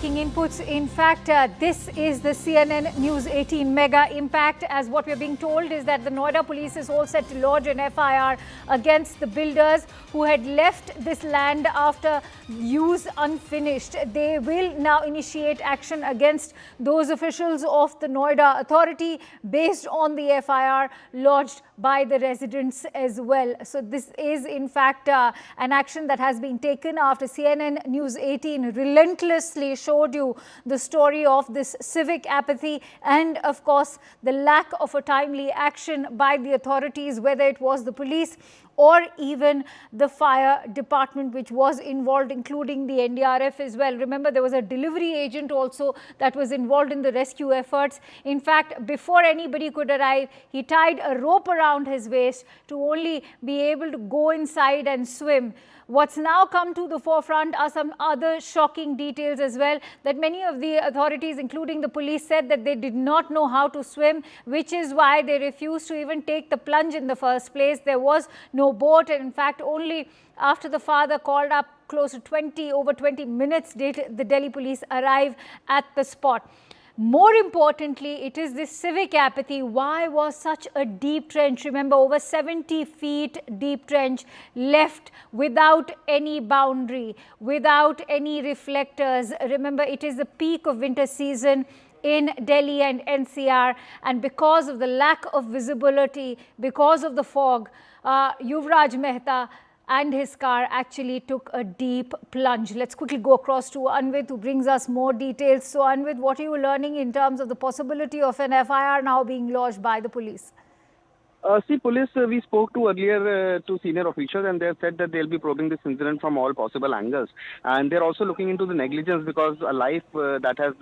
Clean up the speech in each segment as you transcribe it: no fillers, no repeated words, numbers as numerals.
Inputs. In fact, this is the CNN News 18 mega impact, as what we're being told is that the Noida police is all set to lodge an FIR against the builders who had left this land after use unfinished. They will now initiate action against those officials of the Noida authority based on the FIR lodged by the residents as well. So this is in fact an action that has been taken after CNN News 18 relentlessly showed you the story of this civic apathy and of course the lack of a timely action by the authorities, whether it was the police or even the fire department which was involved, including the NDRF as well. Remember, there was a delivery agent also that was involved in the rescue efforts. In fact, before anybody could arrive, he tied a rope around his waist to only be able to go inside and swim. What's now come to the forefront are some other shocking details as well, that many of the authorities, including the police, said that they did not know how to swim, which is why they refused to even take the plunge in the first place. There was no boat, and in fact only after the father called up close to over 20 minutes did the Delhi police arrive at the spot. More importantly, it is this civic apathy. Why was such a deep trench, remember over 70 feet deep trench, left without any boundary, without any reflectors? Remember, it is the peak of winter season in Delhi and NCR, and because of the lack of visibility, because of the fog, Yuvraj Mehta and his car actually took a deep plunge. Let's quickly go across to Anvid, who brings us more details. So Anvid, what are you learning in terms of the possibility of an FIR now being lodged by the police? Police, we spoke to earlier to senior officials, and they have said that they'll be probing this incident from all possible angles, and they're also looking into the negligence because a life that has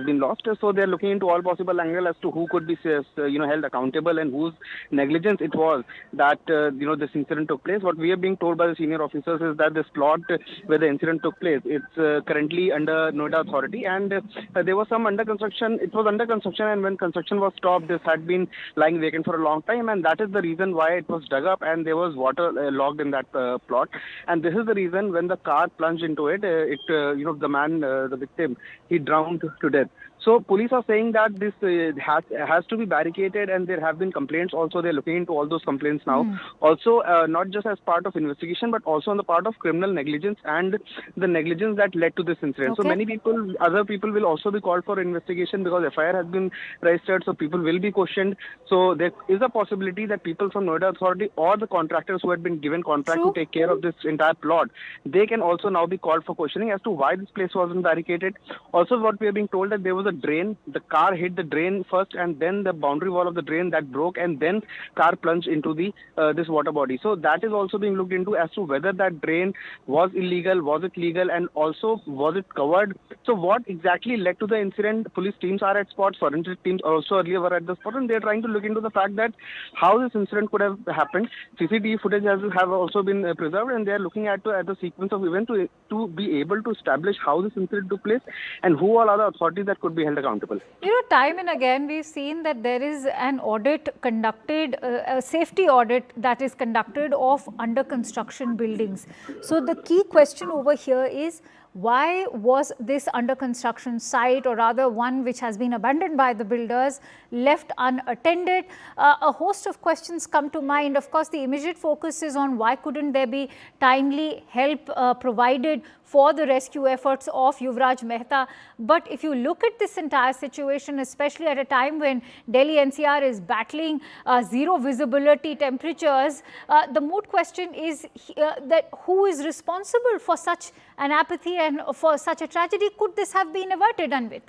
been lost. So they're looking into all possible angles as to who could be held accountable and whose negligence it was that this incident took place. What we are being told by the senior officers is that this plot where the incident took place, it's currently under Noida Authority, and there was some under construction. It was under construction, and when construction was stopped, this had been lying vacant for a long time. And that is the reason why it was dug up and there was water logged in that plot. And this is the reason when the car plunged into it, the man, the victim, he drowned to death. So police are saying that this has to be barricaded, and there have been complaints also. They're looking into all those complaints now. Also, not just as part of investigation, but also on the part of criminal negligence and the negligence that led to this incident. So many people, other people will also be called for investigation because FIR has been registered, so people will be questioned. So there is a possibility that people from Noida Authority or the contractors who had been given contract to take care of this entire plot, they can also now be called for questioning as to why this place wasn't barricaded. Also, what we are being told that there was a drain, the car hit the drain first, and then the boundary wall of the drain that broke, and then car plunged into the this water body. So that is also being looked into as to whether that drain was illegal, was it legal, and also was it covered. So what exactly led to the incident? Police teams are at spot, forensic teams also earlier were at the spot, and they are trying to look into the fact that how this incident could have happened. CCTV footage have also been preserved, and they are looking at the sequence of events to be able to establish how this incident took place and who all other authorities that could be held accountable. You know, time and again we've seen that there is an audit conducted, a safety audit that is conducted of under construction buildings. So the key question over here is, why was this under construction site, or rather one which has been abandoned by the builders, left unattended? A host of questions come to mind. Of course, the immediate focus is on why couldn't there be timely help provided for the rescue efforts of Yuvraj Mehta. But if you look at this entire situation, especially at a time when Delhi NCR is battling zero visibility temperatures, the moot question is that who is responsible for such an apathy and for such a tragedy? Could this have been averted, Anvid?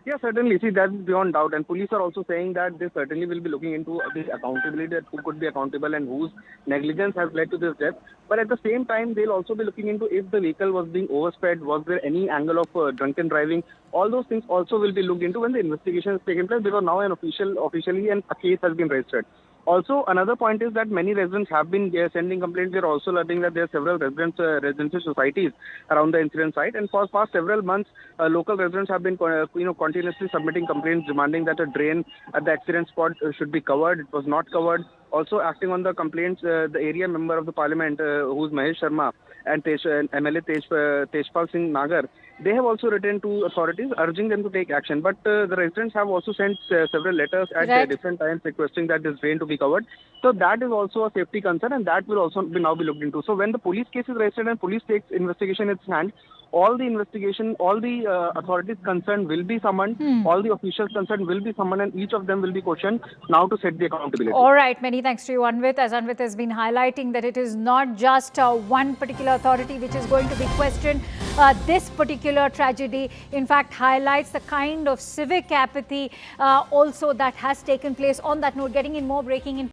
Yeah, certainly. See, that's beyond doubt. And police are also saying that they certainly will be looking into the accountability, that who could be accountable and whose negligence has led to this death. But at the same time, they'll also be looking into if the vehicle was being oversped, was there any angle of drunken driving. All those things also will be looked into when the investigation is taking place, because now officially a case has been registered. Also, another point is that many residents have been sending complaints. We are also learning that there are several residential societies around the incident site, and for past several months, local residents have been continuously submitting complaints demanding that a drain at the accident spot should be covered. It was not covered. Also, acting on the complaints, the area member of the parliament, who is Mahesh Sharma, and MLA Tejpal Singh Nagar, they have also written to authorities urging them to take action. But the residents have also sent several letters at Right. different times requesting that this drain to be covered. So that is also a safety concern, and that will also now be looked into. So when the police case is registered and police takes investigation in its hand, all the investigation, all the authorities concerned will be summoned, all the officials concerned will be summoned, and each of them will be questioned now to set the accountability. All right, many thanks to you, Anvit. As Anvit has been highlighting that it is not just one particular authority which is going to be questioned. This particular tragedy, in fact, highlights the kind of civic apathy also that has taken place. On that note, getting in more breaking